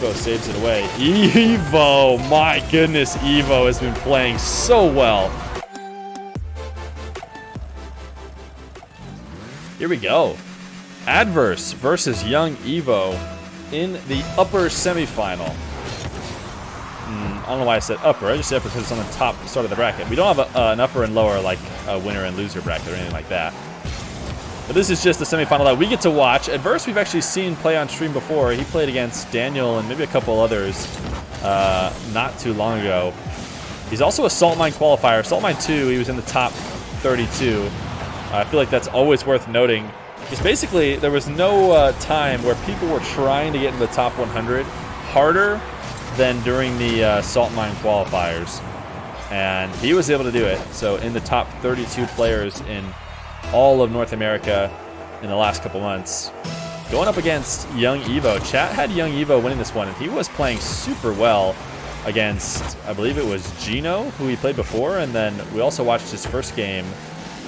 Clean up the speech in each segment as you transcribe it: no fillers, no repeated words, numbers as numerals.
Evoh saves it away. Evoh, my goodness, Evoh has been playing so well. Here we go. Adverse versus YungEvoh in the upper semifinal. I don't know why I said upper. I just said upper because it's on the top start of the bracket. We don't have an upper and lower like a winner and loser bracket or anything like that. But this is just the semifinal that we get to watch. Adverse we've actually seen play on stream before. He played against Daniel and maybe a couple others not too long ago. He's also a Salt Mine qualifier. Salt Mine 2, he was in the top 32. I feel like that's always worth noting. Because basically, there was no time where people were trying to get in the top 100 harder than during the Salt Mine qualifiers. And he was able to do it. So in the top 32 players in all of North America in the last couple months. Going up against YungEvoh. Chat had YungEvoh winning this one, and he was playing super well against, I believe it was Gino, who he played before, and then we also watched his first game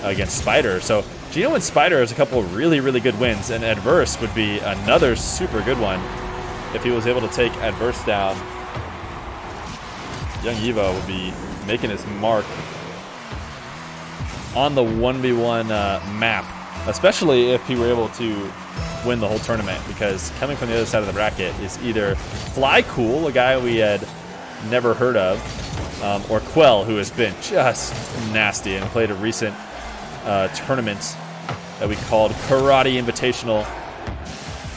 against Spider. So Gino and Spider has a couple of really, really good wins, and Adverse would be another super good one if he was able to take Adverse down. YungEvoh would be making his mark on the 1v1 map, especially if he were able to win the whole tournament, because coming from the other side of the bracket is either FlyCool, a guy we had never heard of, or Quell, who has been just nasty and played a recent tournament that we called Karate Invitational,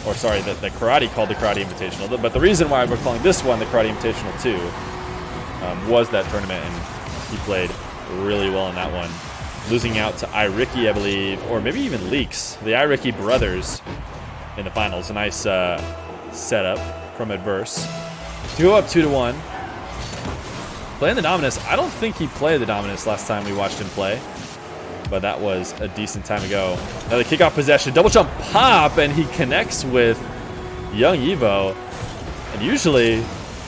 or sorry, that the Karate called the Karate Invitational, but the reason why we're calling this one the Karate Invitational 2 was that tournament, and he played really well in that one, losing out to iRicky, I believe, or maybe even Leaks, the iRicky brothers in the finals. A nice setup from Adverse to go up 2-1. Playing the Dominus. I don't think he played the Dominus last time we watched him play, but that was a decent time ago. Now the kickoff possession, double jump pop, and he connects with YungEvoh. And usually,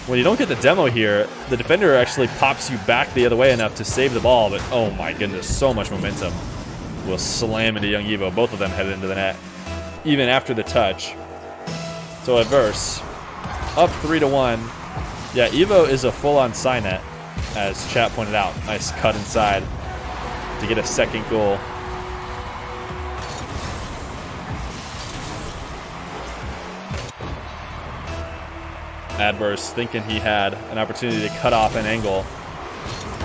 when you don't get the demo here, the defender actually pops you back the other way enough to save the ball, but oh my goodness, so much momentum. Will slam into YungEvoh. Both of them headed into the net, even after the touch. So Adverse, up 3-1. Yeah, Evoh is a full-on Cynet, as chat pointed out. Nice cut inside to get a second goal. Adverse thinking he had an opportunity to cut off an angle,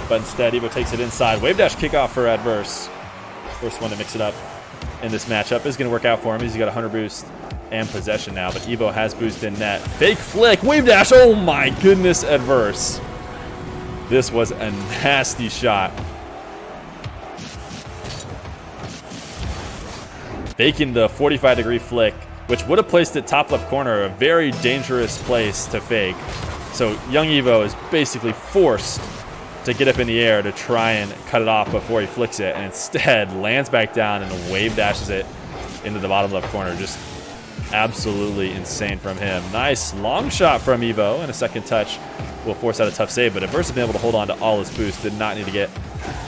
but instead Evoh takes it inside. Wave dash kickoff for Adverse. First one to mix it up in this matchup is going to work out for him. He's got 100 boost and possession now, but Evoh has boost in net. Fake flick, wave dash. Oh my goodness, Adverse. This was a nasty shot. Faking the 45-degree flick, which would have placed it top left corner, a very dangerous place to fake. So YungEvoh is basically forced to get up in the air to try and cut it off before he flicks it, and instead lands back down and wave dashes it into the bottom left corner. Just absolutely insane from him. Nice long shot from Evoh, and a second touch will force out a tough save, but Adverse has been able to hold on to all his boost. Did not need to get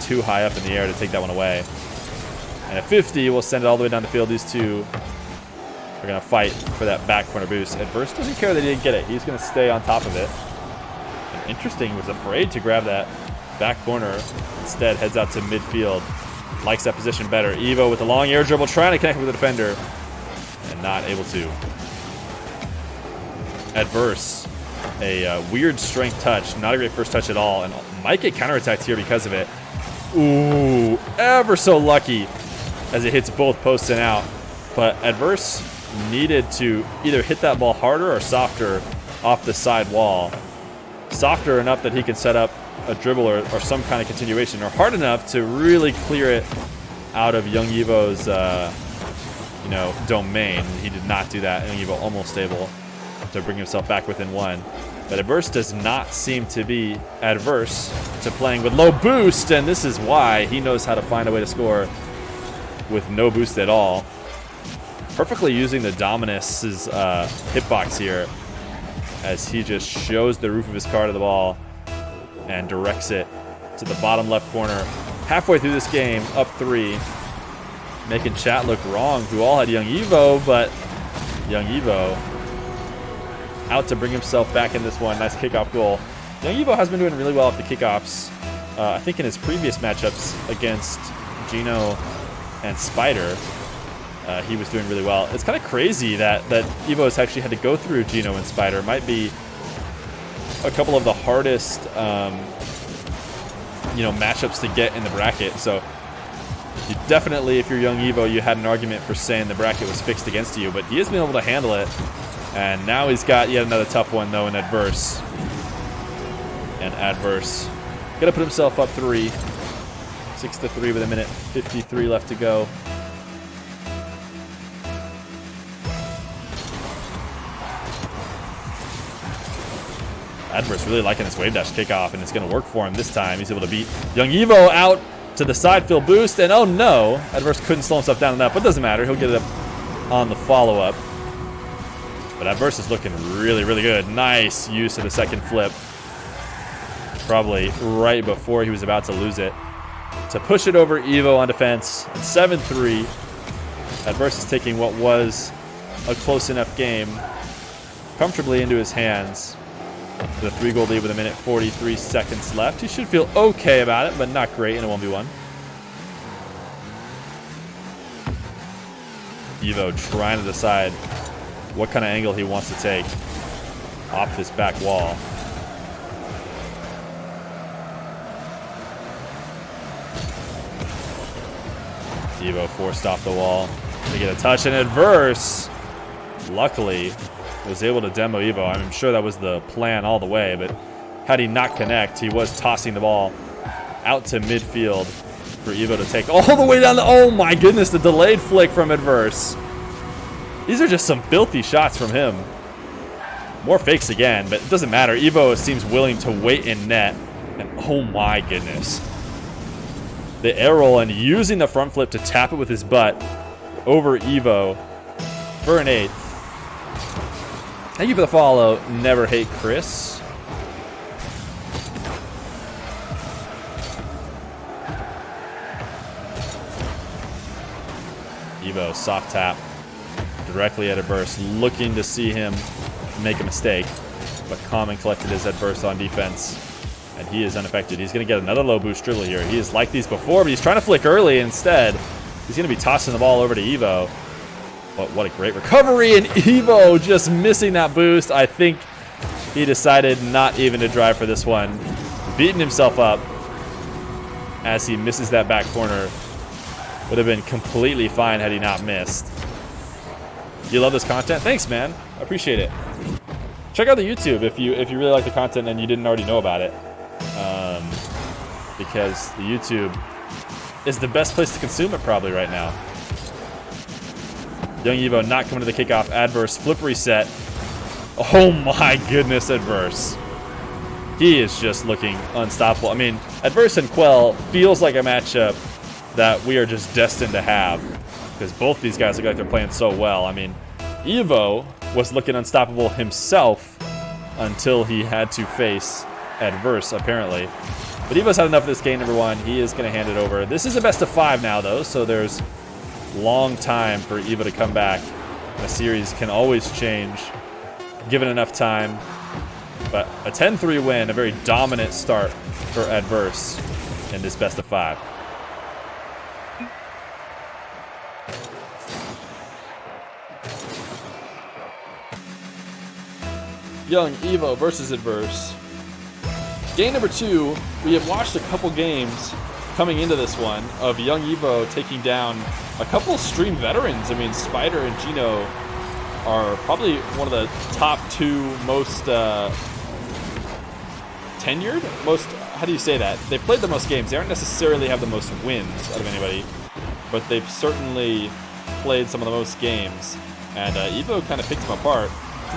too high up in the air to take that one away. And at 50, we'll send it all the way down the field. These two are going to fight for that back corner boost. Adverse doesn't care that he didn't get it. He's going to stay on top of it. And interesting, he was afraid to grab that back corner. Instead, heads out to midfield. Likes that position better. Evoh with the long air dribble, trying to connect with the defender, and not able to. Adverse, a weird strength touch. Not a great first touch at all, and might get counterattacked here because of it. Ooh, ever so lucky as it hits both posts and out. But Adverse needed to either hit that ball harder or softer off the side wall. Softer enough that he can set up a dribble or some kind of continuation, or hard enough to really clear it out of YungEvoh's domain. He did not do that. YungEvoh almost able to bring himself back within one. But Adverse does not seem to be adverse to playing with low boost, and this is why he knows how to find a way to score with no boost at all. Perfectly using the Dominus's hitbox here, as he just shows the roof of his car to the ball and directs it to the bottom left corner. Halfway through this game, up 3, making chat look wrong, who all had YungEvoh, but YungEvoh out to bring himself back in this one. Nice kickoff goal. YungEvoh has been doing really well at the kickoffs. I think in his previous matchups against Gino and Spider, he was doing really well. It's kind of crazy that Evoh has actually had to go through Gino and Spider. It might be a couple of the hardest, matchups to get in the bracket. So you definitely, if you're YungEvoh, you had an argument for saying the bracket was fixed against you, but he has been able to handle it. And now he's got yet another tough one, though, in Adverse. And Adverse got to put himself up 3. 6-3 with 1:53 left to go. Adverse really liking this wave dash kickoff, and it's going to work for him this time. He's able to beat YungEvoh out to the side fill boost, and oh no, Adverse couldn't slow himself down enough, but it doesn't matter. He'll get it up on the follow-up. But Adverse is looking really, really good. Nice use of the second flip. Probably right before he was about to lose it. To push it over Evoh on defense. It's 7-3. Adverse is taking what was a close enough game comfortably into his hands. The 3-goal lead with 1:43 seconds left. He should feel okay about it, but not great in a 1v1. Evoh trying to decide what kind of angle he wants to take off this back wall. Evoh forced off the wall to get a touch, and Adverse, luckily, was able to demo Evoh. I'm sure that was the plan all the way, but had he not connect, he was tossing the ball out to midfield for Evoh to take all the way down the... Oh my goodness, the delayed flick from Adverse. These are just some filthy shots from him. More fakes again, but it doesn't matter. Evoh seems willing to wait in net, and oh my goodness. The air roll and using the front flip to tap it with his butt over Evoh for an 8th. Thank you for the follow. Never hate Chris. Evoh soft tap directly at Adverse, looking to see him make a mistake, but calm and collected is Adverse on defense, and he is unaffected. He's going to get another low boost dribble here. He is like these before, but he's trying to flick early instead. He's going to be tossing the ball over to Evoh. But what a great recovery, and Evoh just missing that boost. I think he decided not even to drive for this one. Beating himself up as he misses that back corner. Would have been completely fine had he not missed. You love this content? Thanks, man. I appreciate it. Check out the YouTube if you really like the content and you didn't already know about it. Because the YouTube is the best place to consume it probably right now. YungEvoh not coming to the kickoff. Adverse flip reset. Oh my goodness, Adverse. He is just looking unstoppable. I mean, Adverse and Quell feels like a matchup that we are just destined to have, because both these guys look like they're playing so well. I mean, Evoh was looking unstoppable himself until he had to face Adverse, apparently. But Evoh's had enough of this game, number 1. He is going to hand it over. This is a best of 5 now, though, so there's long time for Evoh to come back. The series can always change, given enough time. But a 10-3 win, a very dominant start for Adverse in this best of 5. YungEvoh versus Adverse. Game number 2, we have watched a couple games coming into this one of YungEvoh taking down a couple stream veterans. I mean, Spider and Gino are probably one of the top 2 most tenured, how do you say that? They've played the most games. They aren't necessarily have the most wins out of anybody, but they've certainly played some of the most games. And Evoh kind of picked them apart.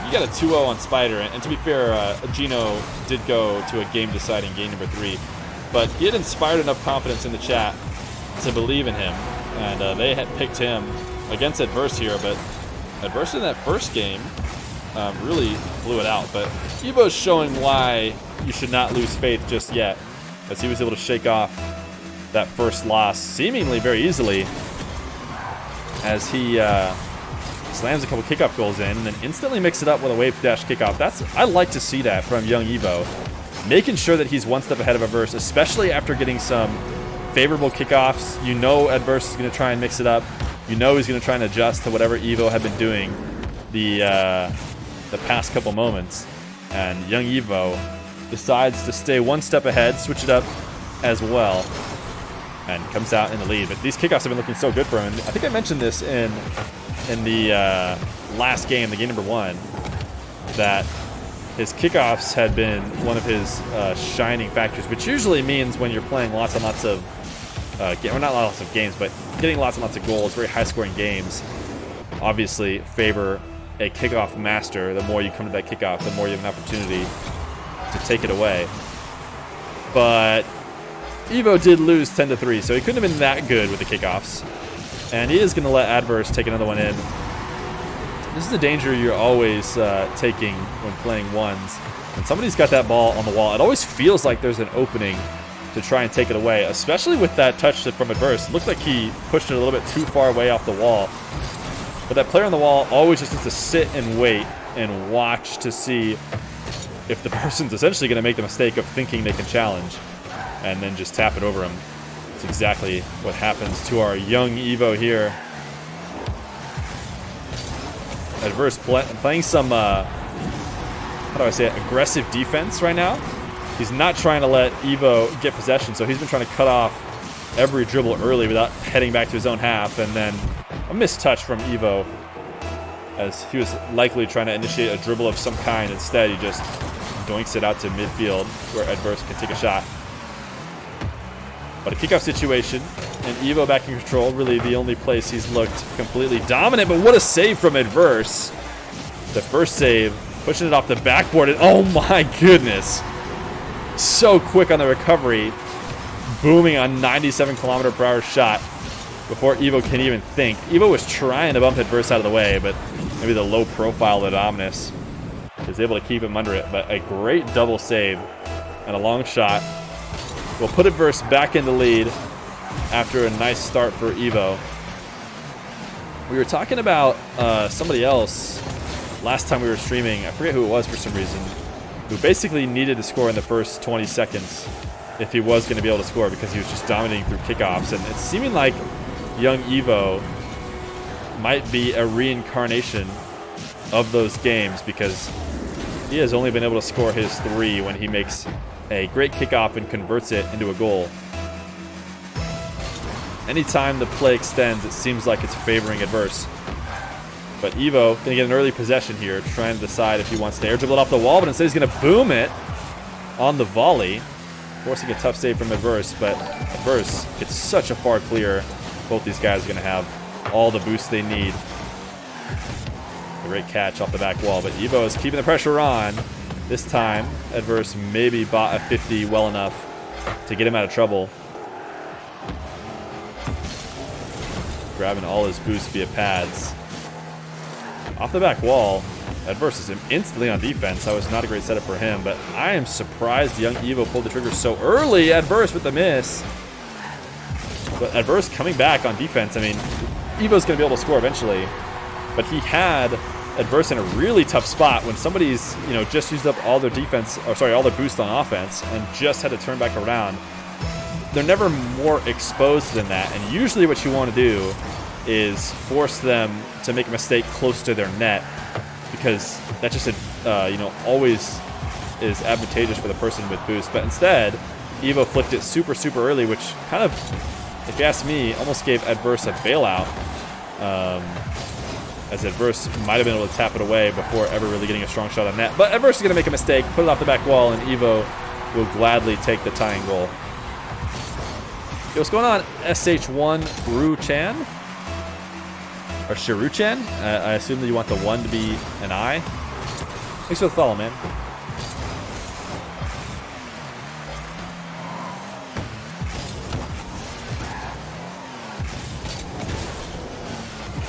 You got a 2-0 on Spider, and to be fair, Gino did go to a game-deciding game number 3. But he had inspired enough confidence in the chat to believe in him, and they had picked him against Adverse here, but Adverse in that first game really blew it out. But Evoh's showing why you should not lose faith just yet, as he was able to shake off that first loss seemingly very easily, as he slams a couple kickoff goals in, and then instantly mix it up with a wave dash kickoff. I like to see that from YungEvoh, making sure that he's one step ahead of Adverse, especially after getting some favorable kickoffs. You know Adverse is going to try and mix it up. You know he's going to try and adjust to whatever Evoh had been doing the past couple moments. And YungEvoh decides to stay one step ahead, switch it up as well, and comes out in the lead. But these kickoffs have been looking so good for him. I think I mentioned this in the last game, the game number 1, that his kickoffs had been one of his shining factors, which usually means when you're playing lots and lots of well, not lots of games, but getting lots and lots of goals, very high-scoring games, obviously favor a kickoff master. The more you come to that kickoff, the more you have an opportunity to take it away. But Evoh did lose 10-3, so he couldn't have been that good with the kickoffs. And he is going to let Adverse take another one in. This is the danger you're always taking when playing ones. When somebody's got that ball on the wall, it always feels like there's an opening to try and take it away, especially with that touch from Adverse. It looked like he pushed it a little bit too far away off the wall. But that player on the wall always just needs to sit and wait and watch to see if the person's essentially going to make the mistake of thinking they can challenge and then just tap it over him. It's exactly what happens to our YungEvoh here. Adverse playing some, how do I say it, aggressive defense right now. He's not trying to let Evoh get possession, so he's been trying to cut off every dribble early without heading back to his own half, and then a missed touch from Evoh as he was likely trying to initiate a dribble of some kind. Instead, he just doinks it out to midfield where Adverse can take a shot. But a kickoff situation, and Evoh back in control, really the only place he's looked completely dominant. But what a save from Adverse. The first save, pushing it off the backboard, and oh my goodness. So quick on the recovery, booming on 97km/h shot before Evoh can even think. Evoh was trying to bump Adverse out of the way, but maybe the low profile of Dominus is able to keep him under it. But a great double save and a long shot will put Adverse back in the lead after a nice start for Evoh. We were talking about somebody else last time we were streaming. I forget who it was for some reason, who basically needed to score in the first 20 seconds if he was going to be able to score because he was just dominating through kickoffs. And it's seeming like YungEvoh might be a reincarnation of those games because he has only been able to score his 3 when he makes a great kickoff and converts it into a goal. Anytime the play extends, it seems like it's favoring Adverse. But Evoh going to get an early possession here, trying to decide if he wants to air dribble it off the wall, but instead he's going to boom it on the volley, forcing a tough save from Adverse. But Adverse gets such a far clear. Both these guys are going to have all the boost they need. A great catch off the back wall, but Evoh is keeping the pressure on. This time, Adverse maybe bought a 50 well enough to get him out of trouble. Grabbing all his boosts via pads. Off the back wall, Adverse is instantly on defense. That was not a great setup for him, but I am surprised YungEvoh pulled the trigger so early. Adverse with the miss. But Adverse coming back on defense. I mean, Evo's going to be able to score eventually, but he had Adverse in a really tough spot when somebody's, just used up all their defense, or sorry, all their boost on offense and just had to turn back around. They're never more exposed than that, and usually what you want to do is force them to make a mistake close to their net, because that just always is advantageous for the person with boost. But instead, Evoh flicked it super early, which kind of, if you ask me, almost gave Adverse a bailout, as Adverse might have been able to tap it away before ever really getting a strong shot on net. But Adverse is going to make a mistake, put it off the back wall, and Evoh will gladly take the tying goal. Yo, what's going on, SH1 Ru-chan? Or Shiru-chan? I assume that you want the 1 to be an I. Thanks for the follow, man.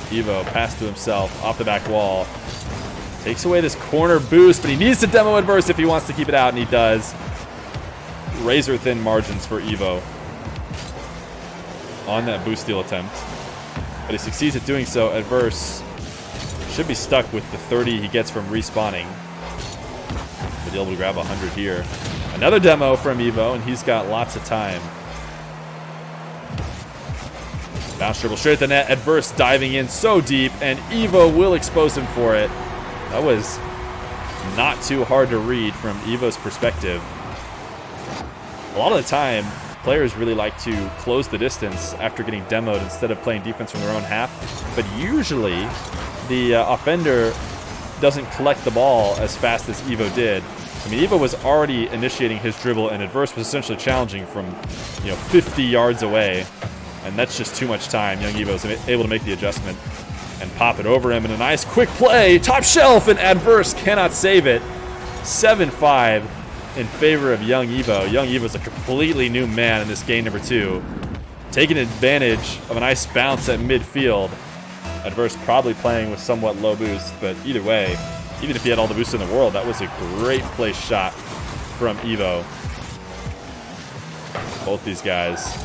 Evoh pass to himself off the back wall. Takes away this corner boost, but he needs to demo Adverse if he wants to keep it out, and he does. Razor thin margins for Evoh on that boost steal attempt. But he succeeds at doing so. Adverse Should be stuck with the 30 he gets from respawning. But he'll be able to grab 100 here. Another demo from Evoh, and he's got lots of time. Bounce dribble straight at the net. Adverse diving in so deep, and Evoh will expose him for it. That was not too hard to read from Evoh's perspective. A lot of the time, players really like to close the distance after getting demoed instead of playing defense from their own half. But usually, the offender doesn't collect the ball as fast as Evoh did. I mean, Evoh was already initiating his dribble, and Adverse was essentially challenging from 50 yards away. And that's just too much time. YungEvoh is able to make the adjustment and pop it over him in a nice quick play. Top shelf, and Adverse cannot save it. 7-5 in favor of YungEvoh. YungEvoh is a completely new man in this game number 2. Taking advantage of a nice bounce at midfield. Adverse probably playing with somewhat low boost, but either way, even if he had all the boost in the world, that was a great place shot from Evoh. Both these guys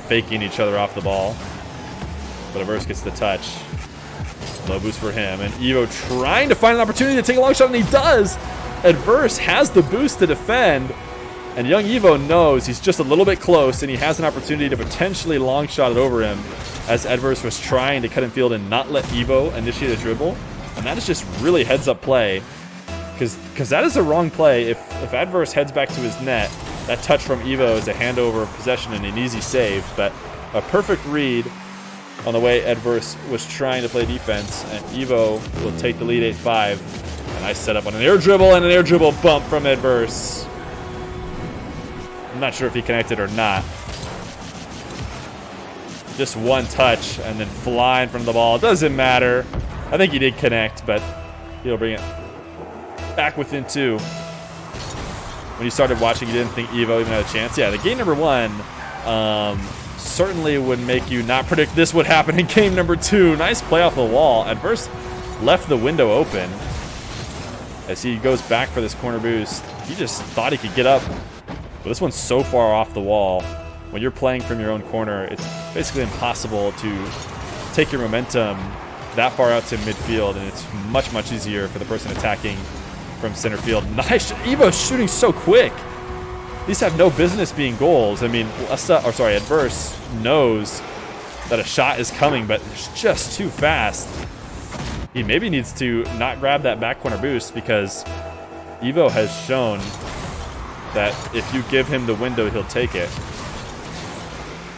faking each other off the ball. But Adverse gets the touch. Low boost for him. And Evoh trying to find an opportunity to take a long shot, and he does. Adverse has the boost to defend. And YungEvoh knows he's just a little bit close, and he has an opportunity to potentially long shot it over him as Adverse was trying to cut in field and not let Evoh initiate a dribble. And that is just really heads-up play. Because that is a wrong play. If Adverse heads back to his net, that touch from Evoh is a handover of possession and an easy save, but a perfect read on the way Adverse was trying to play defense, and Evoh will take the lead 8-5. A nice setup on an air dribble and an air dribble bump from Adverse. I'm not sure if he connected or not. Just one touch and then fly in front of the ball. Doesn't matter. I think he did connect, but he'll bring it back within 2. When you started watching, you didn't think Evoh even had a chance. Yeah, the game number 1 certainly would make you not predict this would happen in game number 2. Nice play off the wall. Adverse left the window open as he goes back for this corner boost. He just thought he could get up, but this one's so far off the wall. When you're playing from your own corner, it's basically impossible to take your momentum that far out to midfield, and it's much, much easier for the person attacking from center field. Nice. Evoh's shooting so quick. These have no business being goals. I mean, Adverse knows that a shot is coming, but it's just too fast. He maybe needs to not grab that back corner boost, because Evoh has shown that if you give him the window, he'll take it.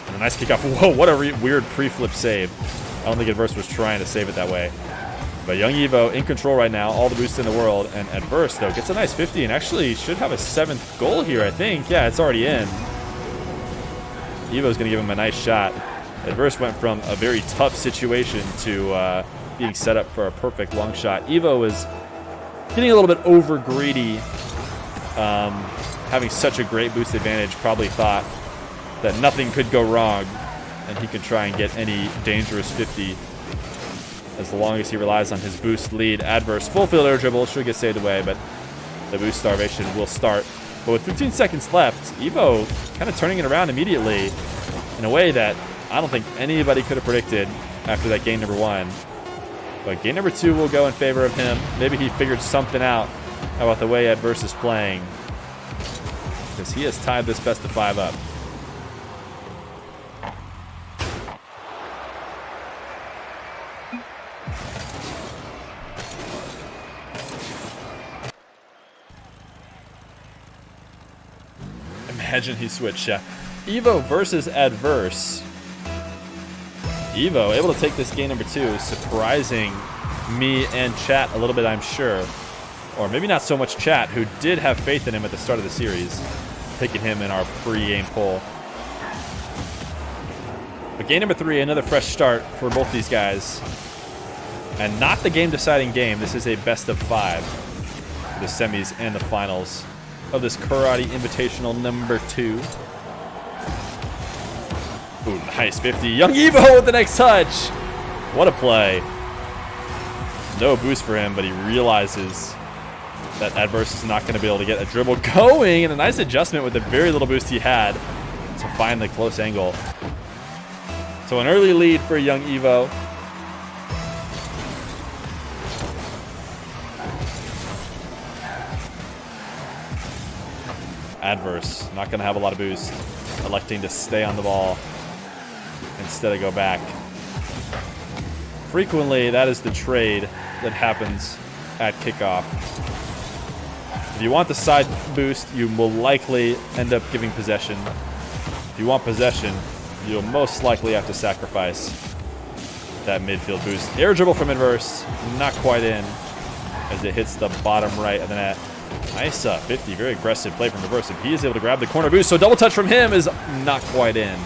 And a nice kickoff. Whoa, what a weird pre-flip save. I don't think Adverse was trying to save it that way. But YungEvoh in control right now, all the boosts in the world, and Adverse, though, gets a nice 50 and actually should have a 7th goal here, I think. Yeah, it's already in. Evoh's going to give him a nice shot. Adverse went from a very tough situation to being set up for a perfect long shot. Evoh was getting a little bit over greedy, having such a great boost advantage, probably thought that nothing could go wrong and he could try and get any dangerous 50 as long as he relies on his boost lead. Adverse full field air dribble should get saved away, but the boost starvation will start. But with 15 seconds left, Evoh kind of turning it around immediately in a way that I don't think anybody could have predicted after that game number 1. But game number 2 will go in favor of him. Maybe he figured something out about the way Adverse is playing, because he has tied this best of 5 up. Imagine he switched. Yeah. Evoh versus Adverse. Evoh able to take this game number 2, surprising me and chat a little bit, I'm sure. Or maybe not so much chat, who did have faith in him at the start of the series, picking him in our pre-game poll. But game number 3, another fresh start for both these guys. And not the game-deciding game. This is a best of 5 for the semis and the finals of this Karate Invitational number 2. Ooh, nice 50. YungEvoh with the next touch. What a play. No boost for him, but he realizes that Adverse is not going to be able to get a dribble going, and a nice adjustment with the very little boost he had to find the close angle. So an early lead for YungEvoh. Adverse, not going to have a lot of boost, electing to stay on the ball instead of go back. Frequently, that is the trade that happens at kickoff. If you want the side boost, you will likely end up giving possession. If you want possession, you'll most likely have to sacrifice that midfield boost. Air dribble from Adverse, not quite in as it hits the bottom right of the net. Nice 50, very aggressive play from Adverse. If he is able to grab the corner boost, so double touch from him is not quite in.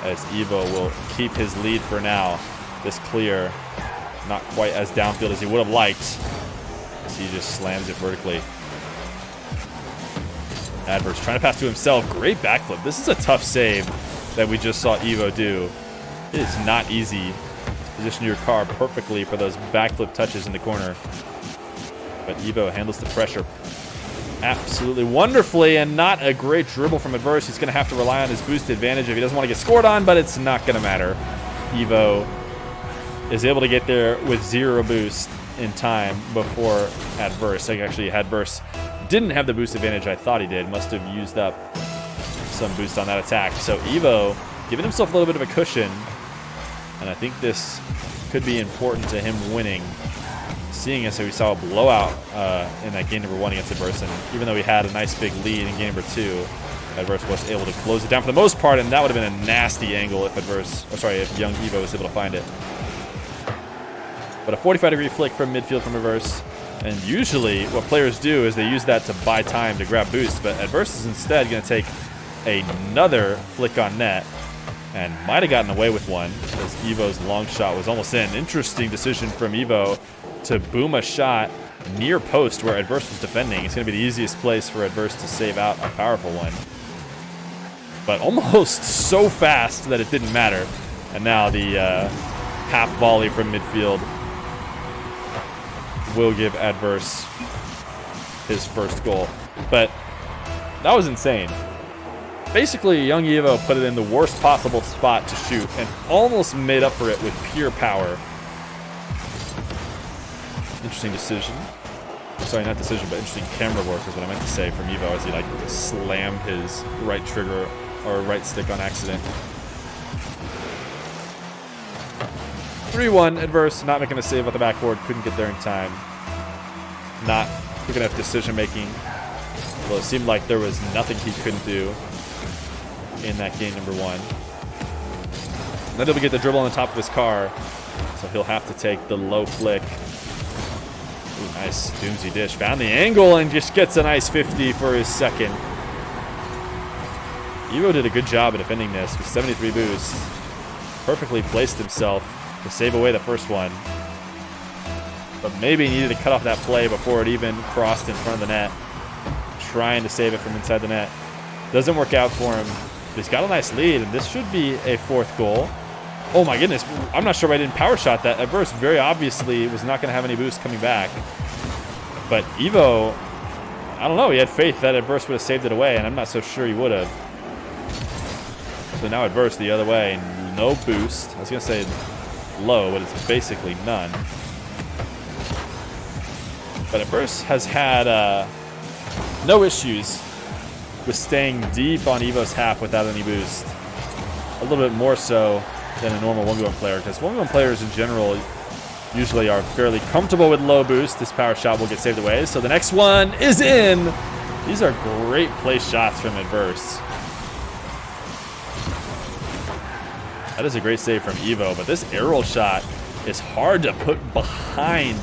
As Evoh will keep his lead for now. This clear, not quite as downfield as he would have liked, as he just slams it vertically. Adverse trying to pass to himself. Great backflip. This is a tough save that we just saw Evoh do. It is not easy to position your car perfectly for those backflip touches in the corner. But Evoh handles the pressure absolutely wonderfully, and not a great dribble from Adverse. He's going to have to rely on his boost advantage if he doesn't want to get scored on, but it's not going to matter. Evoh is able to get there with 0 boost in time before Adverse. Actually, Adverse didn't have the boost advantage I thought he did. Must have used up some boost on that attack. So Evoh giving himself a little bit of a cushion, and I think this could be important to him winning. Seeing as we saw a blowout in that game number 1 against Adverse, and even though we had a nice big lead in game number 2, Adverse was able to close it down for the most part, and that would have been a nasty angle if if YungEvoh was able to find it. But a 45-degree flick from midfield from Adverse, and usually what players do is they use that to buy time to grab boost, but Adverse is instead going to take another flick on net, and might have gotten away with one, as Evoh's long shot was almost in. Interesting decision from Evoh to boom a shot near post where Adverse was defending. It's going to be the easiest place for Adverse to save out a powerful one. But almost so fast that it didn't matter. And now the half volley from midfield will give Adverse his first goal. But that was insane. Basically, YungEvoh put it in the worst possible spot to shoot and almost made up for it with pure power. Interesting decision. Sorry, not decision, but interesting camera work is what I meant to say from Evoh as he slammed his right trigger or right stick on accident. 3-1 Adverse, not making a save at the backboard, couldn't get there in time. Not quick enough decision making. Although it seemed like there was nothing he couldn't do in that game number 1. Then he'll get the dribble on the top of his car, so he'll have to take the low flick. Ooh, nice Doomsy dish. Found the angle and just gets a nice 50 for his second. Evoh did a good job of defending this with 73 boost. Perfectly placed himself to save away the first one. But maybe he needed to cut off that play before it even crossed in front of the net. Trying to save it from inside the net. Doesn't work out for him. But he's got a nice lead, and this should be a 4th goal. Oh my goodness, I'm not sure why I didn't power shot that. Adverse very obviously was not going to have any boost coming back. But Evoh, I don't know, he had faith that Adverse would have saved it away, and I'm not so sure he would have. So now Adverse the other way, no boost. I was going to say low, but it's basically none. But Adverse has had no issues with staying deep on Evoh's half without any boost. A little bit more so than a normal 1v1 player, because 1v1 players in general usually are fairly comfortable with low boost. This power shot will get saved away, so the next one is in. These are great place shots from Adverse. That is a great save from Evoh, but this aerial shot is hard to put behind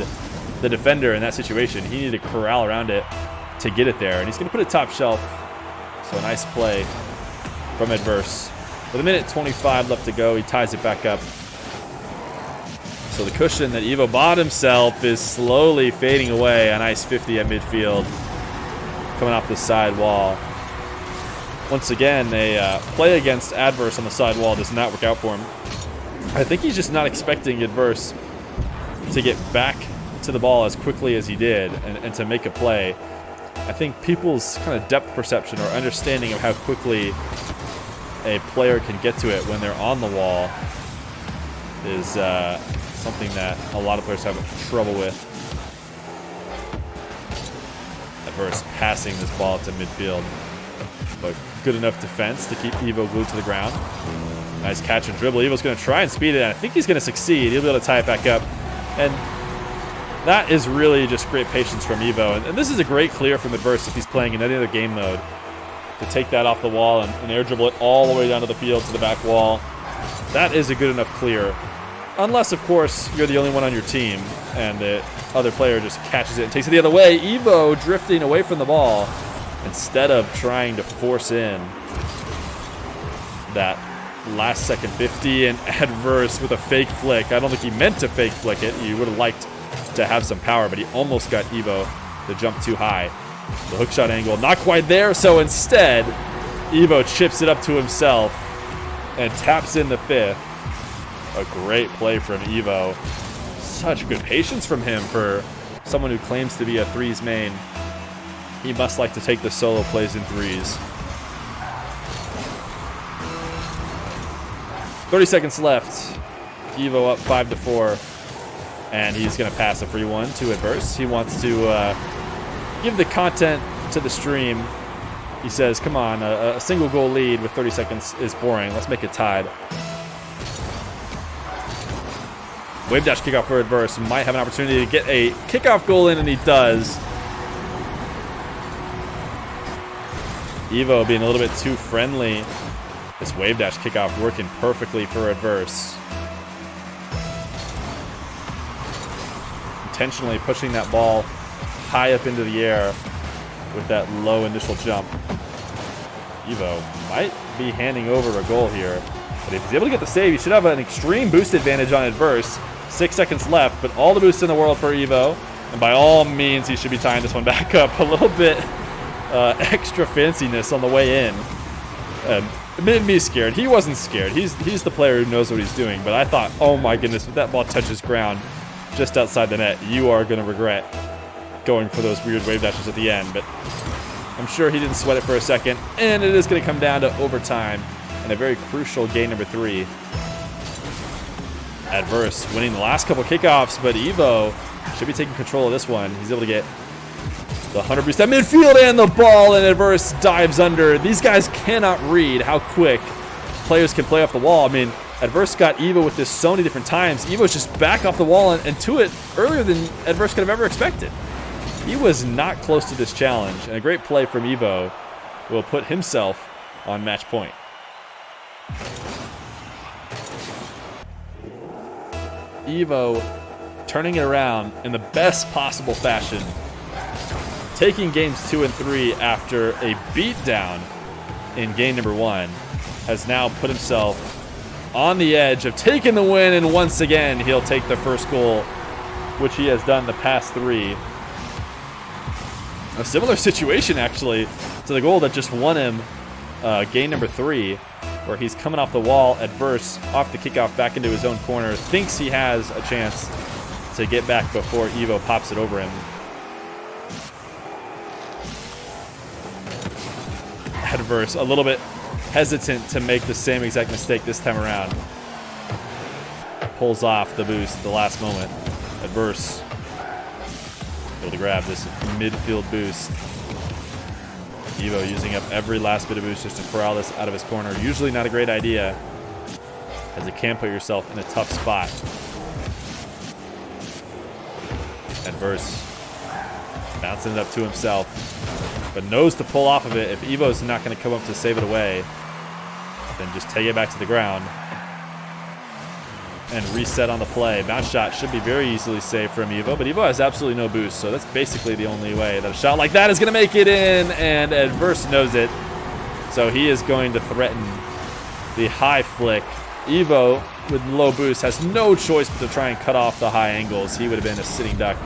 the defender in that situation. He needed to corral around it to get it there, and he's going to put it top shelf. So a nice play from Adverse. With 1:25 left to go, he ties it back up. So the cushion that Evoh bought himself is slowly fading away. A nice 50 at midfield, coming off the side wall. Once again, a play against Adverse on the side wall does not work out for him. I think he's just not expecting Adverse to get back to the ball as quickly as he did and to make a play. I think people's kind of depth perception or understanding of how quickly a player can get to it when they're on the wall is something that a lot of players have trouble with. Adverse passing this ball to midfield. But good enough defense to keep Evoh glued to the ground. Nice catch and dribble. Evoh's going to try and speed it, and I think he's going to succeed. He'll be able to tie it back up. And that is really just great patience from Evoh. And this is a great clear from Adverse if he's playing in any other game mode. To take that off the wall and air dribble it all the way down to the field to the back wall. That is a good enough clear. Unless, of course, you're the only one on your team and the other player just catches it and takes it the other way. Evoh drifting away from the ball instead of trying to force in that last second 50, and Adverse with a fake flick. I don't think he meant to fake flick it. He would have liked to have some power, but he almost got Evoh to jump too high. The hook shot angle not quite there, so instead Evoh chips it up to himself and taps in the 5th. A great play from Evoh. Such good patience from him for someone who claims to be a threes main. He must like to take the solo plays in threes. 30 seconds left. Evoh up 5-4. And he's going to pass a free one to Adverse. He wants to give the content to the stream. He says, come on, a single goal lead with 30 seconds is boring. Let's make it tied. Wave dash kickoff for Adverse. Might have an opportunity to get a kickoff goal in, and he does. Evoh being a little bit too friendly. This wave dash kickoff working perfectly for Adverse. Intentionally pushing that ball high up into the air with that low initial jump. Evoh might be handing over a goal here, but if he's able to get the save, he should have an extreme boost advantage on Adverse. 6 seconds left, but all the boosts in the world for Evoh, and by all means he should be tying this one back up. A little bit extra fanciness on the way in. It made me scared. He wasn't scared. He's the player who knows what he's doing, but I thought, oh my goodness, if that ball touches ground just outside the net, you are going to regret going for those weird wave dashes at the end. But I'm sure he didn't sweat it for a second, and it is going to come down to overtime and a very crucial game number 3. Adverse winning the last couple kickoffs, but Evoh should be taking control of this one. He's able to get the 100 boost at midfield and the ball, and Adverse dives under. These guys cannot read how quick players can play off the wall. I mean, Adverse got Evoh with this so many different times. Evoh's just back off the wall and to it earlier than Adverse could have ever expected. He was not close to this challenge, and a great play from Evoh will put himself on match point. Evoh turning it around in the best possible fashion, taking games 2 and 3 after a beatdown in game number 1, has now put himself on the edge of taking the win, and once again he'll take the first goal, which he has done the past 3. A similar situation actually to the goal that just won him game number 3, where he's coming off the wall, Adverse off the kickoff back into his own corner, thinks he has a chance to get back before Evoh pops it over him. Adverse a little bit hesitant to make the same exact mistake this time around. Pulls off the boost at the last moment. Adverse able to grab this midfield boost. Evoh using up every last bit of boost just to corral this out of his corner. Usually not a great idea, as it can put yourself in a tough spot. Adverse bouncing it up to himself, but knows to pull off of it. If Evoh's not going to come up to save it away, then just take it back to the ground and reset on the play. Bounce shot should be very easily saved from Evoh, but Evoh has absolutely no boost, so that's basically the only way that a shot like that is going to make it in, and Adverse knows it, so he is going to threaten the high flick. Evoh, with low boost, has no choice but to try and cut off the high angles. He would have been a sitting duck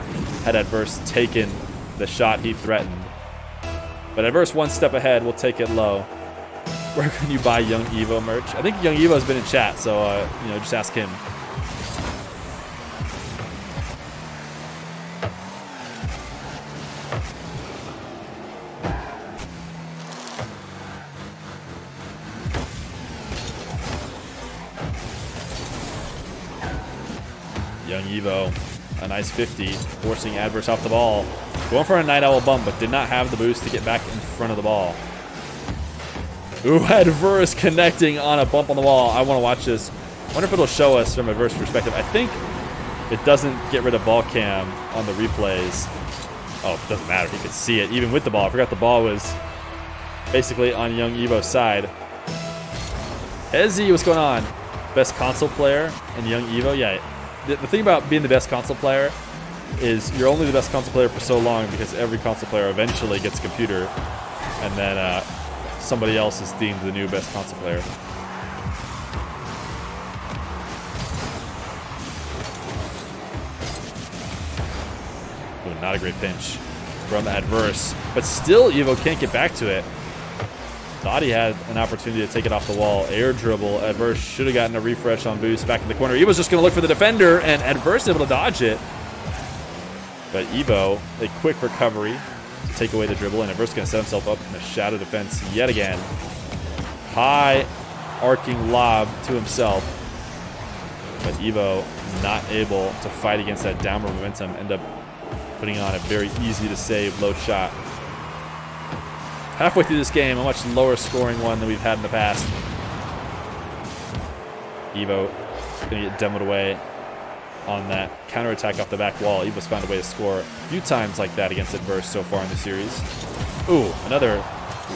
had Adverse taken the shot he threatened. But Adverse one step ahead. We'll take it low. Where can you buy YungEvoh merch? I think YungEvoh's been in chat, so just ask him. YungEvoh, a nice 50, forcing Adverse off the ball. Going for a Night Owl bump, but did not have the boost to get back in front of the ball. Ooh, Adverse connecting on a bump on the wall. I want to watch this. I wonder if it'll show us from Adverse perspective. I think it doesn't get rid of ball cam on the replays. Oh, it doesn't matter. He could see it even with the ball. I forgot the ball was basically on YungEvoh's side. Ezzy, what's going on? Best console player in YungEvoh? Yeah. The thing about being the best console player is you're only the best console player for so long because every console player eventually gets a computer, and then somebody else is deemed the new best console player. Ooh, not a great pinch from Adverse, but still Evoh can't get back to it. Thought he had an opportunity to take it off the wall. Air dribble. Adverse should have gotten a refresh on boost back in the corner. Evoh's just going to look for the defender, and Adverse able to dodge it. But Evoh, a quick recovery to take away the dribble, and Adverse going to set himself up in a shadow defense yet again. High arcing lob to himself. But Evoh not able to fight against that downward momentum. End up putting on a very easy to save low shot. Halfway through this game, a much lower scoring one than we've had in the past. Evoh going to get demoed away on that counterattack off the back wall. Evoh's found a way to score a few times like that against Adverse so far in the series. Ooh, another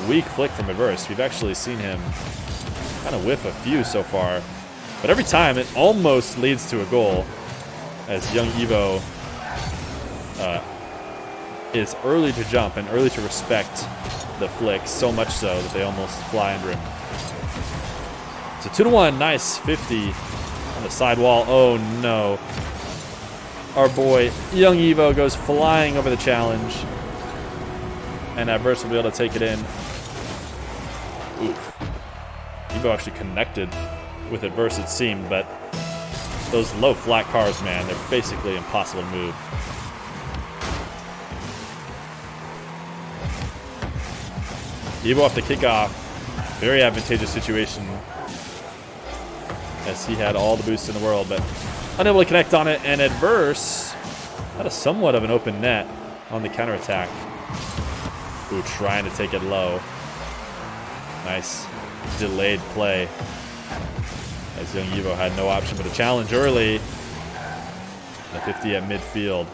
weak flick from Adverse. We've actually seen him kind of whiff a few so far. But every time it almost leads to a goal, as YungEvoh is early to jump and early to respect the flick, so much so that they almost fly under him. So 2-1, nice 50 on the side wall. Oh no. Our boy YungEvoh goes flying over the challenge, and Adverse will be able to take it in. Oof. Evoh actually connected with Adverse, it seemed, but those low flat cars, man, they're basically impossible to move. Evoh off the kickoff. Very advantageous situation, as he had all the boosts in the world, but unable to connect on it, and Adverse had a somewhat of an open net on the counterattack. Ooh, trying to take it low. Nice delayed play, as YungEvoh had no option but a challenge early. The 50 at midfield.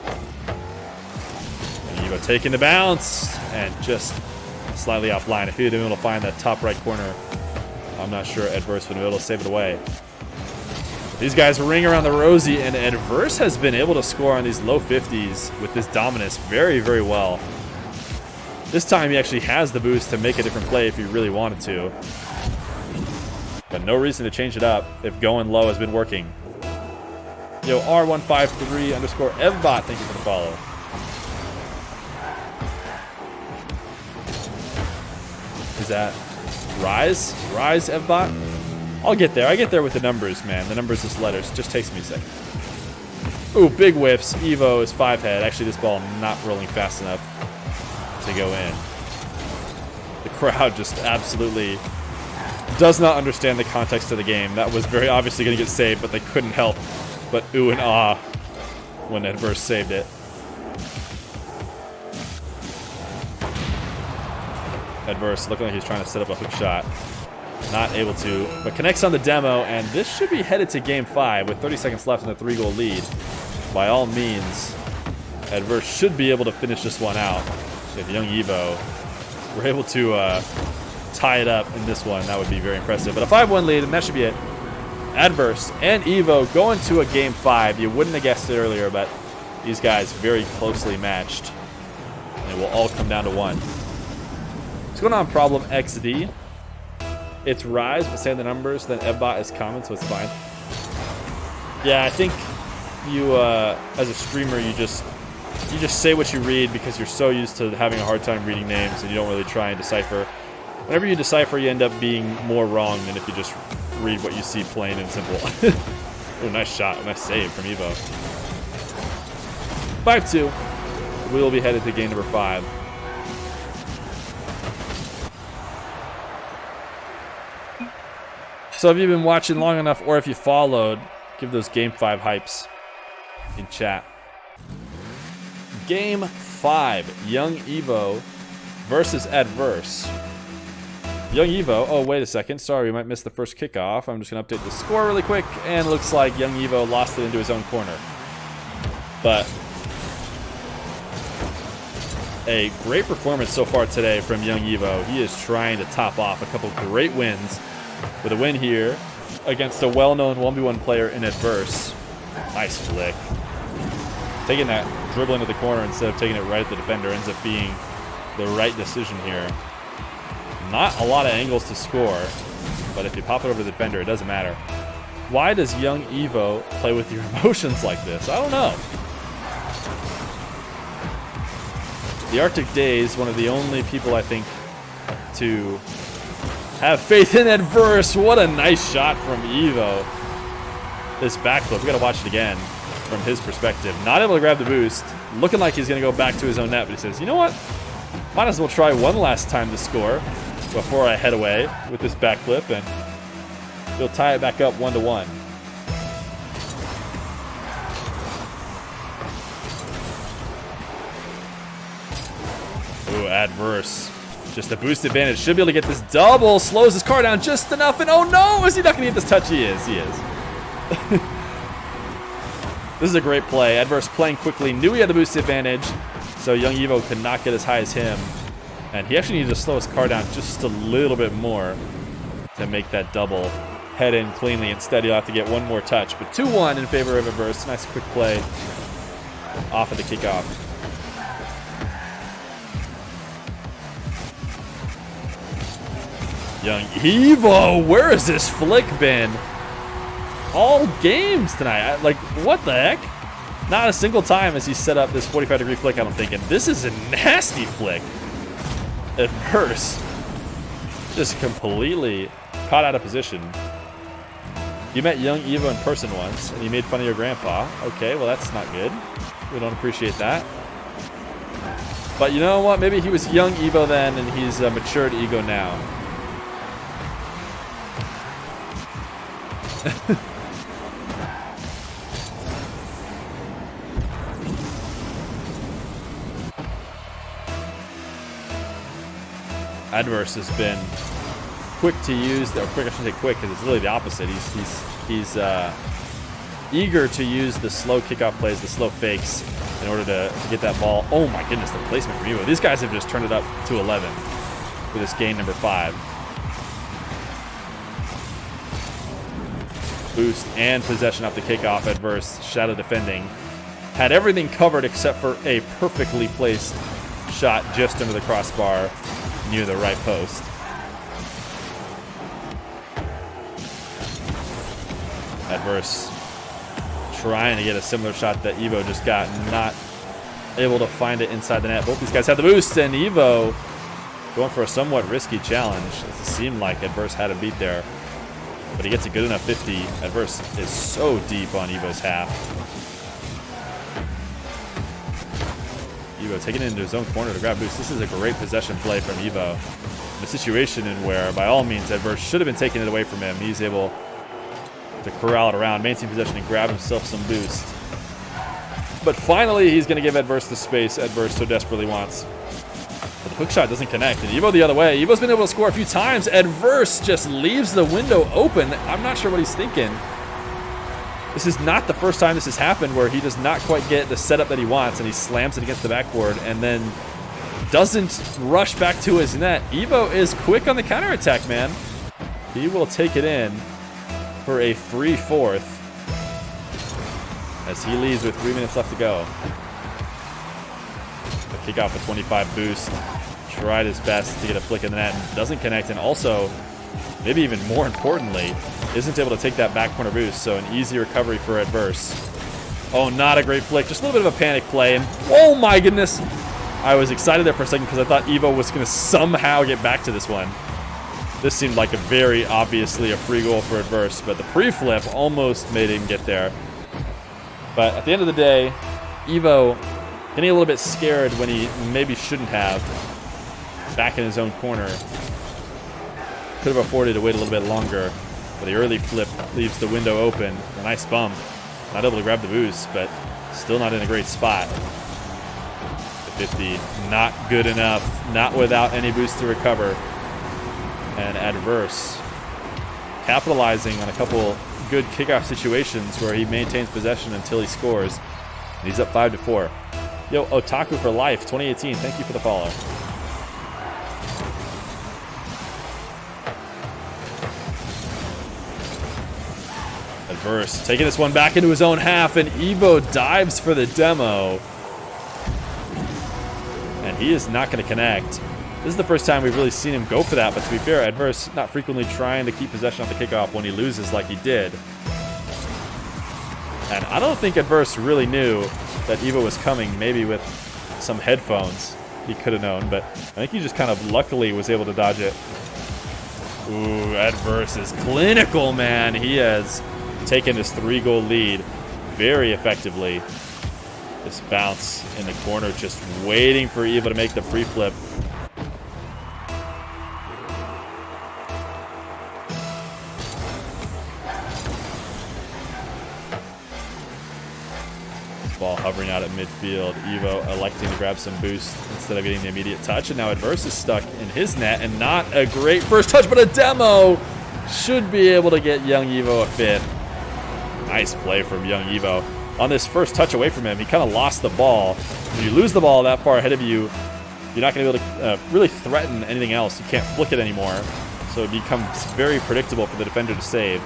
YungEvoh taking the bounce, and just slightly offline. If he had been able to find that top right corner, I'm not sure Adverse would have been able to save it away. These guys ring around the rosy, and Adverse has been able to score on these low 50s with this dominance very, very well. This time he actually has the boost to make a different play if he really wanted to. But no reason to change it up if going low has been working. Yo, R153 underscore Evbot, thank you for the follow. Is that Rise? Rise Evbot? I'll get there. I get there with the numbers, man. The numbers is letters. It just takes me a second. Ooh, big whiffs. Evoh is 5-head. Actually, this ball not rolling fast enough to go in. The crowd just absolutely does not understand the context of the game. That was very obviously going to get saved, but they couldn't help but ooh and ah when Adverse saved it. Adverse looking like he's trying to set up a hook shot. Not able to, but connects on the demo, and this should be headed to game 5 with 30 seconds left in the 3-goal lead. By all means, Adverse should be able to finish this one out. If YungEvoh were able to tie it up in this one, that would be very impressive. But a 5-1 lead, and that should be it. Adverse and Evoh going to a game 5. You wouldn't have guessed it earlier, but these guys very closely matched. And it will all come down to one. What's going on, Problem XD? It's Rise, but saying the numbers, then Evbot is common, so it's fine. Yeah, I think you, as a streamer, you just say what you read because you're so used to having a hard time reading names and you don't really try and decipher. Whenever you decipher, you end up being more wrong than if you just read what you see plain and simple. Oh, nice shot. Nice save from Evoh. 5-2. We will be headed to game number 5. So if you've been watching long enough, or if you followed, give those game 5 hypes in chat. Game 5, YungEvoh versus Adverse. YungEvoh, oh, wait a second. Sorry, we might miss the first kickoff. I'm just going to update the score really quick, and it looks like YungEvoh lost it into his own corner. But a great performance so far today from YungEvoh. He is trying to top off a couple great wins with a win here against a well-known 1v1 player in Adverse. Nice flick. Taking that dribble into the corner instead of taking it right at the defender ends up being the right decision here. Not a lot of angles to score, but if you pop it over the defender, it doesn't matter. Why does YungEvoh play with your emotions like this? I don't know. The Arctic Days, one of the only people I think to have faith in Adverse. What a nice shot from Evoh. This backflip, we gotta watch it again from his perspective. Not able to grab the boost, looking like he's gonna go back to his own net, but he says, you know what? Might as well try one last time to score before I head away with this backflip, and he'll tie it back up 1-1. Ooh, Adverse. Just a boost advantage. Should be able to get this double. Slows his car down just enough, and oh no! Is he not gonna get this touch? He is. He is. This is a great play. Adverse playing quickly. Knew he had the boost advantage, so YungEvoh could not get as high as him. And he actually needed to slow his car down just a little bit more to make that double head in cleanly. Instead, he'll have to get one more touch. But 2-1 in favor of Adverse. Nice quick play off of the kickoff. YungEvoh, where has this flick been? All games tonight. Like, what the heck? Not a single time has he set up this 45-degree flick, I'm thinking. This is a nasty flick. Adverse just completely caught out of position. You met YungEvoh in person once, and you made fun of your grandpa. Okay, well, that's not good. We don't appreciate that. But you know what? Maybe he was YungEvoh then, and he's a matured ego now. Adverse has been quick to use, or quick, I shouldn't say quick, because it's really the opposite. He's eager to use the slow kickoff plays, the slow fakes, in order to get that ball. Oh my goodness, the placement from Evoh. These guys have just turned it up to 11 for this game number 5. Boost and possession off the kickoff. Adverse shadow defending. Had everything covered except for a perfectly placed shot just under the crossbar near the right post. Adverse trying to get a similar shot that Evoh just got, not able to find it inside the net. Both these guys have the boost, and Evoh going for a somewhat risky challenge. It seemed like Adverse had a beat there, but he gets a good enough 50. Adverse is so deep on Evoh's half. Evoh taking it into his own corner to grab boost. This is a great possession play from Evoh. In a situation in where, by all means, Adverse should have been taking it away from him. He's able to corral it around, maintain possession, and grab himself some boost. But finally, he's going to give Adverse the space Adverse so desperately wants. But the hook shot doesn't connect, and Evoh the other way. Evoh's been able to score a few times. Adverse just leaves the window open. I'm not sure what he's thinking. This is not the first time this has happened where he does not quite get the setup that he wants, and he slams it against the backboard and then doesn't rush back to his net. Evoh is quick on the counterattack, man. He will take it in for a free fourth as he leads with 3 minutes left to go. The kickoff with 25 boost. Tried his best to get a flick in the net and doesn't connect, and also, maybe even more importantly, isn't able to take that back corner boost, so an easy recovery for Adverse. Oh, not a great flick. Just a little bit of a panic play, and oh my goodness. I was excited there for a second because I thought Evoh was going to somehow get back to this one. This seemed like a very obviously a free goal for Adverse, but the pre-flip almost made him get there. But at the end of the day, Evoh getting a little bit scared when he maybe shouldn't have, back in his own corner. Could have afforded to wait a little bit longer, but the early flip leaves the window open. A nice bump. Not able to grab the boost, but still not in a great spot. The 50, not good enough. Not without any boost to recover. And Adverse capitalizing on a couple good kickoff situations where he maintains possession until he scores. And he's up 5-4. Yo, Otaku for life, 2018. Thank you for the follow. Adverse taking this one back into his own half, and Evoh dives for the demo. And he is not going to connect. This is the first time we've really seen him go for that, but to be fair, Adverse not frequently trying to keep possession on the kickoff when he loses like he did. And I don't think Adverse really knew that Evoh was coming, maybe with some headphones he could have known, but I think he just kind of luckily was able to dodge it. Ooh, Adverse is clinical, man. He has taken his 3-goal lead very effectively. This bounce in the corner, just waiting for Evoh to make the free flip. Ball hovering out at midfield. Evoh electing to grab some boost instead of getting the immediate touch. And now Adverse is stuck in his net, and not a great first touch, but a demo should be able to get YungEvoh a fifth. Nice play from YungEvoh. On this first touch away from him, he kind of lost the ball. When you lose the ball that far ahead of you, you're not going to be able to really threaten anything else. You can't flick it anymore. So it becomes very predictable for the defender to save.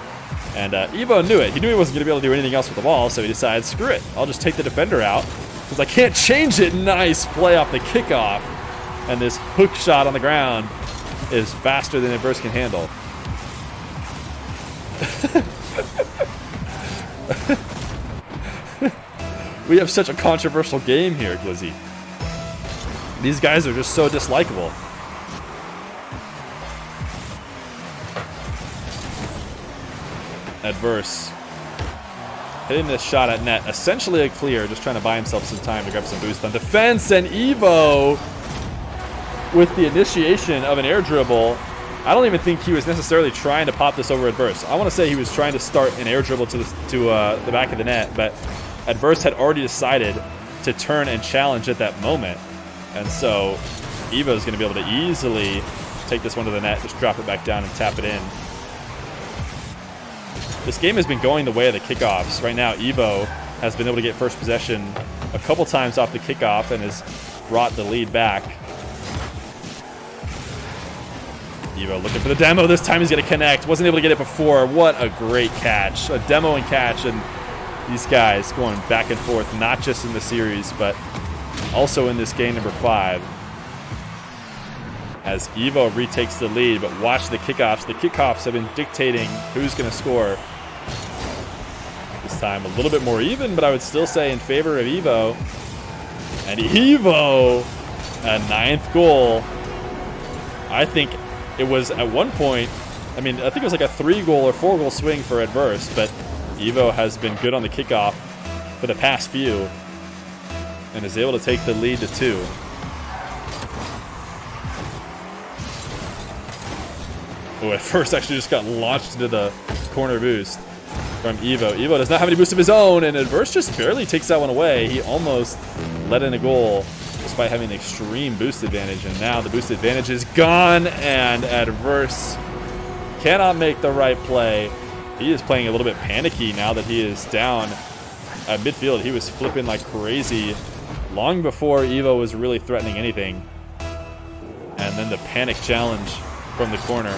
And Evoh knew it. He knew he wasn't going to be able to do anything else with the ball, so he decided, screw it. I'll just take the defender out because I can't change it. Nice play off the kickoff. And this hook shot on the ground is faster than Adverse can handle. We have such a controversial game here, Glizzy. These guys are just so dislikable. Adverse hitting this shot at net, essentially a clear, just trying to buy himself some time to grab some boost on defense. And Evoh with the initiation of an air dribble. I don't even think he was necessarily trying to pop this over Adverse. I want to say he was trying to start an air dribble to the back of the net, but Adverse had already decided to turn and challenge at that moment. And so Evoh is going to be able to easily take this one to the net, just drop it back down and tap it in. This game has been going the way of the kickoffs. Right now, Evoh has been able to get first possession a couple times off the kickoff and has brought the lead back. Evoh looking for the demo. This time he's going to connect. Wasn't able to get it before. What a great catch. A demo and catch, and these guys going back and forth, not just in the series, but also in this game number 5. As Evoh retakes the lead, but watch the kickoffs. The kickoffs have been dictating who's going to score. This time a little bit more even, but I would still say in favor of Evoh. And Evoh, a 9th goal. I think it was at one point, I think it was like a 3-goal or 4-goal swing for Adverse, but Evoh has been good on the kickoff for the past few and is able to take the lead to 2. Oh, Adverse actually just got launched into the corner boost from Evoh. Evoh does not have any boost of his own, and Adverse just barely takes that one away. He almost let in a goal despite having an extreme boost advantage, and now the boost advantage is gone, and Adverse cannot make the right play. He is playing a little bit panicky now that he is down at midfield. He was flipping like crazy long before Evoh was really threatening anything. And then the panic challenge from the corner.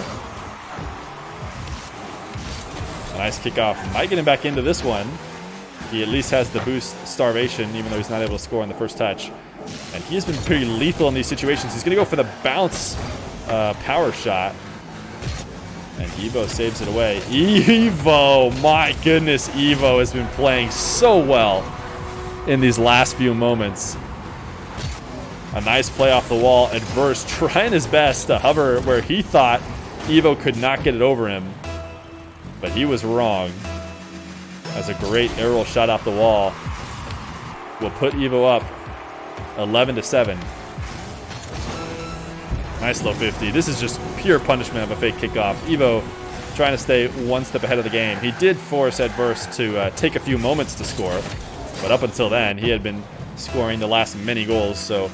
A nice kickoff. Might get him back into this one. He at least has the boost starvation, even though he's not able to score on the first touch. And he has been pretty lethal in these situations. He's going to go for the bounce power shot. And Evoh saves it away. Evoh! My goodness, Evoh has been playing so well in these last few moments. A nice play off the wall. Adverse trying his best to hover where he thought Evoh could not get it over him. But he was wrong. That's a great aerial shot off the wall. Will put Evoh up 11-7. Nice low 50. This is just pure punishment of a fake kickoff. Evoh trying to stay one step ahead of the game. He did force Adverse to take a few moments to score, but up until then, he had been scoring the last many goals, so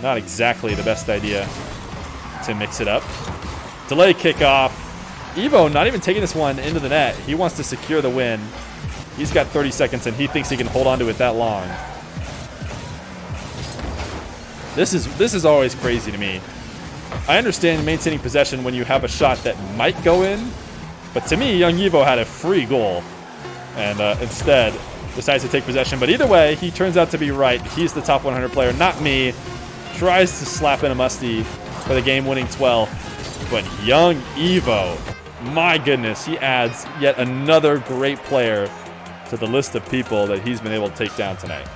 Not exactly the best idea to mix it up. Delay kickoff. Evoh not even taking this one into the net. He wants to secure the win. He's got 30 seconds, and he thinks he can hold on to it that long. This is always crazy to me. I understand maintaining possession when you have a shot that might go in, but to me, YungEvoh had a free goal, and instead decides to take possession. But either way, he turns out to be right. He's the top 100 player, not me. Tries to slap in a musty for the game-winning 12, but YungEvoh, my goodness, he adds yet another great player to the list of people that he's been able to take down tonight.